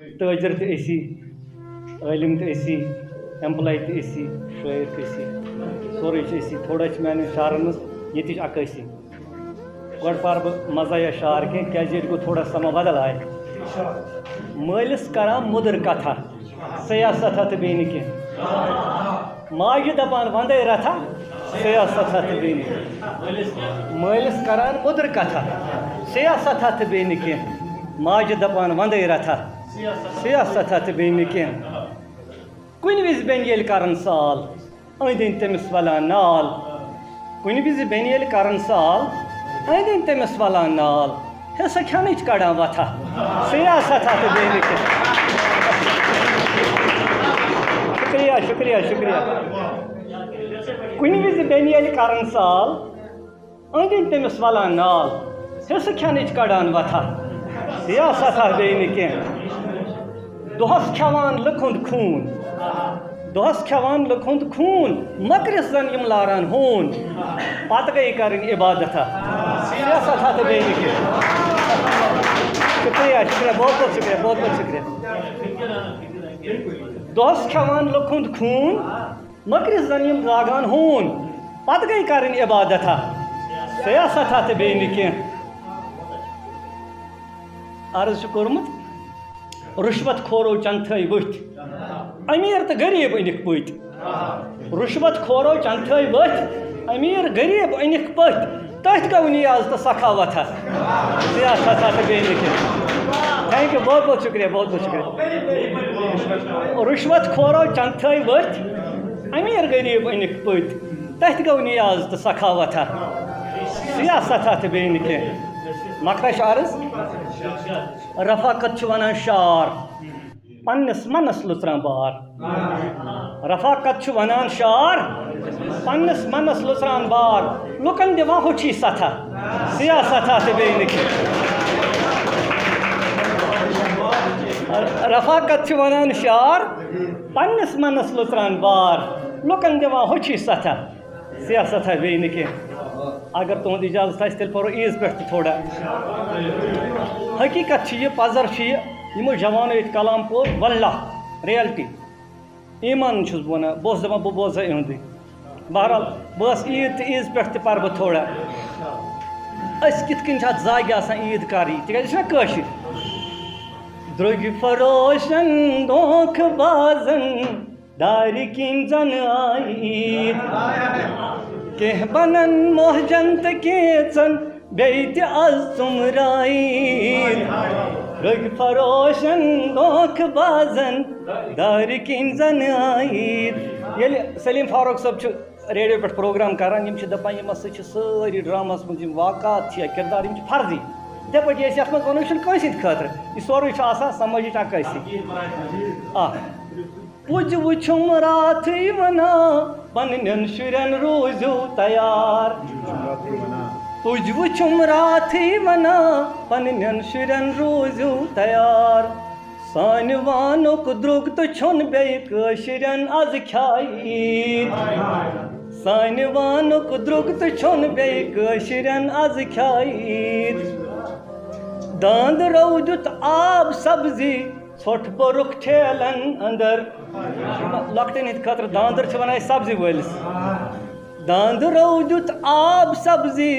تاجر تہِ ٲسی عٲلِم تہِ ٲسی ایمپلاے تہِ ٲسی شٲعر تہِ ٲسی سورُے چھِ ٲسی تھوڑا چھِ میانٮ۪ن شعرن منٛز ییٚتِچ عکٲسی گۄڈٕ پَرٕ بہٕ مزایا شعر کینٛہہ کیٛازِ ییٚتہِ گوٚو تھوڑا سما بدل آیہِ مٲلِس کران مُدٕر کتھا سیاستھا تہٕ بیٚیہِ نہٕ کینٛہہ ماجہِ دپان وندے رتھا سیاستھا تہٕ بیٚیہِ نہٕ کینٛہہ مٲلِس کران مُدٕر کتھا سیاستھا تہٕ بیٚیہِ نہٕ کینٛہہ ماجہِ دپان وندے رتھا سیاستھا تہٕ بیٚیہِ نہٕ کینٛہہ کُنہِ وِزِ بیٚنہِ ییٚلہِ کران سال أنٛدۍ أنٛدۍ تٔمِس ولان نال کُنہِ وِزِ بیٚنہِ ییٚلہِ کران سال أنٛدۍ أنٛدۍ تٔمِس ولان نال حِصہٕ کھٮ۪نٕچ کڑان وتھا سیاستھا تہٕ بیٚیہِ نہٕ کینٛہہ شُکریہ شُکریہ شُکریہ کُنہِ وِزِ بیٚنہِ ییٚلہِ کران سال أنٛدۍ أنٛدۍ تٔمِس ولان نال حِصہٕ کھٮ۪نٕچ کڑان وتھا سیاستھا بیٚیہِ نہٕ کینٛہہ دۄہس کھٮ۪وان لُکھ ہُنٛد خوٗن دۄہس کھٮ۪وان لُکھ ہُنٛد خوٗن مٔکرِس زن یِم لاران ہوٗن پتہٕ گٔے کرٕنۍ عبادتھا سیاستھا تہٕ بیٚیہِ نہٕ کینٛہہ شُکریہ شُکریہ بہت بہت شُکریہ بہت بہت شُکریہ دۄہس کھٮ۪وان لُکھ ہُنٛد خوٗن مٔکرِس زن یِم لاگان ہوٗن پتہٕ گٔے کرٕنۍ عبادتھا سیاستھا تہٕ بیٚیہِ نہٕ کینٛہہ عرض چھُ کوٚرمُت رُشوت کھورو چنٛدتھٲے ؤتھۍ أمیٖر تہٕ غریٖب أنِکھ پٔتۍ رُشوت کھورو چنٛدتھٲے ؤتھۍ أمیٖر غریٖب أنِکھ پٔتۍ تٔتھۍ گوٚو نیاز تہٕ سخاوتھا سیاستھا تہٕ بیٚیہِ نہٕ کینٛہہ تھینک یوٗ بہت بہت شُکریہ بہت بہت شُکریہ رُشوت کھورو چنٛدتھٲے ؤتھۍ أمیٖر غریٖب أنِکھ پٔتۍ تٔتھۍ گوٚو نیاز تہٕ سخاوتھا سیاستھا تہٕ بیٚیہِ نہٕ کینٛہہ مکرا چھُ عرض رفاقت چھُ وَنان شار پنٛنِس منَس لُژران بار رفاقت چھُ وَنان شار پنٛنِس منَس لُژران بار لُکن دِوان ہوٚچھی سَتھا سیاستھا تہٕ بیٚیہِ نہٕ کینٛہہ رفاقت چھُ وَنان شار پنٛنِس منَس لُژران بار لُکن دِوان ہوٚچھی سَتھا سیاستھا بیٚیہِ نہٕ کینٛہہ اگر تُہُنٛد اِجازت آسہِ تیٚلہِ پَرو عیٖذ پٮ۪ٹھ تہِ تھوڑا حقیٖقت چھِ یہِ پَزر چھُ یہِ یِمو جوانو ییٚتہِ کلام پوٚر واللہ رِیَلٹی ایٖمان چھُس بہٕ وَنان بہٕ اوسُس دَپان بہٕ بوزہا یِہُنٛدُے بہرحال بہٕ ٲس عیٖد تہٕ عیٖذ پٮ۪ٹھ تہِ پَرٕ بہٕ تھوڑا أسۍ کِتھ کٔنۍ چھِ اَتھ زاگہِ آسان عیٖد کَرٕنۍ تِکیٛازِ یہِ چھُنہ کٲشِر درٛوٚگۍ فروشن دھوکھہٕ بازن دارِ کِنۍ زن آیہِ عیٖد کینٛہہ بنن موہجن تہٕ کینٛژن بیٚیہِ تہِ آز ژُمراے عیٖد درٛوٚگۍ فروشن دھوکھہٕ بازن دارِ کِنۍ زن آیہِ عیٖد ییٚلہِ سلیٖم فاروق صٲب چھُ ریڈیو پٮ۪ٹھ پروگرام کران یِم چھِ دپان یِمن سۭتۍ چھِ سٲری ڈراماہس منٛز یِم واقعات چھِ یا کِردار یِم چھِ فرضی یِتھے پٲٹھۍ أسۍ یَتھ منٛز وَنو یہِ چھُنہٕ کٲنٛسہِ ہِنٛدِ خٲطرٕ یہِ سورُے چھُ آسان سمٲجِچ عکٲسی پُج وٕچھُم راتھٕے وَنان پنٛنٮ۪ن شُرٮ۪ن روٗزِو تیار پُج وٕچھُم راتھٕے وَنان پنٛنٮ۪ن شُرٮ۪ن روٗزِو تیار سانہِ وانُک درٛوٚگ تہٕ چھُنہٕ بیٚیہِ کٲشرٮ۪ن آز کھیٛایہِ عیٖد سانہِ وانُک درٛوٚگ تہٕ چھُنہٕ بیٚیہِ کٲشرٮ۪ن آز کھیٛایہِ عیٖد داندرو دیُت آب سبزی ژھۄٹھ بوٚرُکھ ٹھیلن انٛدر لۄکٹٮ۪ن ہِنٛدِ خٲطرٕ داندر چھِ وَنان أسۍ سبزی وٲلِس داندرو دیُت آب سبزی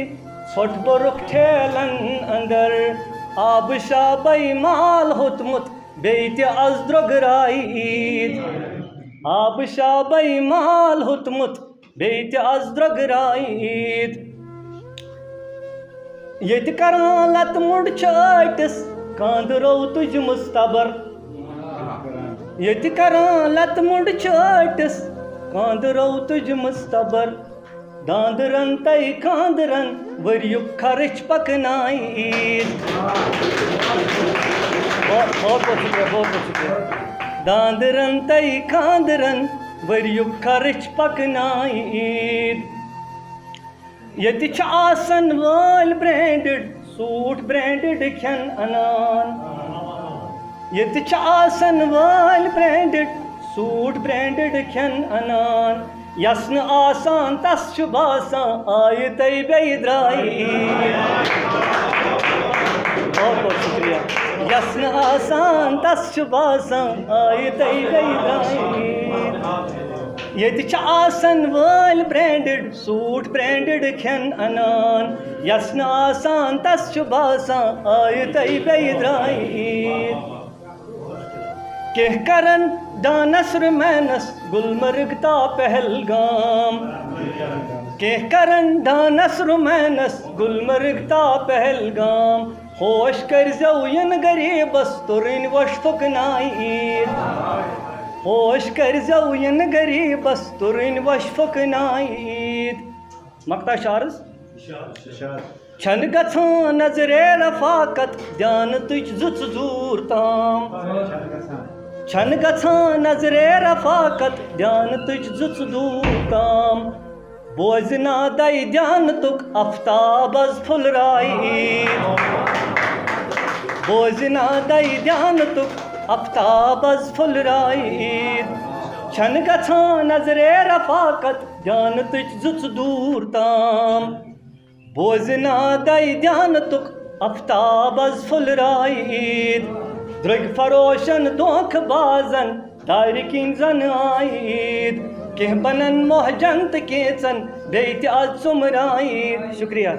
ژھۄٹھ بوٚرُکھ ٹھیلن انٛدر آبہٕ شابے مال ہوٚتمُت بیٚیہِ تہِ آز درٛوٚگراے عیٖد آبہٕ شابے مال ہوٚتمُت بیٚیہِ تہِ آز درٛوٚگراے عیٖد ییٚتہِ کران لتہٕ مُڈ چھِ ٲٹِس کاندرو تُجہِ مُستبر ییٚتہِ کران لتہٕ مُڈ چھِ ٲٹِس کاندرو تُجہِ مُستبر داندرن تے خاندرن ؤریُک خرٕچ پکناے عیٖد بہت بہت شُکریہ بہت بہت شُکریہ داندرن تے خاندرن ؤریُک خرٕچ پکناے عیٖد ییٚتہِ چھِ آسان وٲلۍ برینڈڈ سوٗٹ برینڈڈ کھٮ۪ن اَنان ییٚتہِ چھِ آسان وٲلۍ برینڈڈ سوٗٹ برینڈڈ کھٮ۪ن اَنان یس نہٕ آسان تس چھُ باسان آیہِ تے بیٚیہِ درٛایہِ عیٖد بہت بہت شُکریہ یس نہٕ آسان تس چھُ باسان آیہِ تۄہہِ گٔے درٛایہِ ییٚتہِ چھِ آسان وٲلۍ برینڈڈ سوٗٹ برینڈڈ کھٮ۪ن اَنان یس نہٕ آسان تس چھُ باسان آیہِ تۄہہِ بیٚیہِ درٛایہِ کینٛہہ کرن ڈانس رومینس گلمرگ تا پہلگام کینٛہہ کرن ڈانس رومینس گلمرگ تا پہلگام ہوش کٔرۍزیو یِنہٕ غریٖبس تُرٕنۍ وۄشفُک نایہِ عیٖد ہوش کٔرۍزیو یِنہٕ غریٖبس تُرٕنۍ وۄشفُک نایہِ عیٖد مکتا شعرس چھنہٕ گژھان نظرے رفاقت دیانتٕچ زٕژ زوٗر تام چھنہٕ گژھان نظرے رفاقت دیانتٕچ زٕژ دوٗر تام بوزِ نادے دیانتُک افتاب از پھُلرایہِ عیٖد بوزِ نادے دیانتُک افتاب از پھُلرایہِ عیٖد چھنہٕ گژھان نظرے رفاقت دیانتٕچ زٕژ دوٗر تام بوزِ نادے دیانتُک افتاب از پھُلرایہِ عیٖد درٛوٚگۍ فروشن دھوکہٕ بازن دارِ کِنۍ زن آیہِ عیٖد کینٛہہ بنن مۄہجن تہٕ کینٛژن بیٚیہِ تہِ آز ژُمرایہِ عیٖد شُکریہ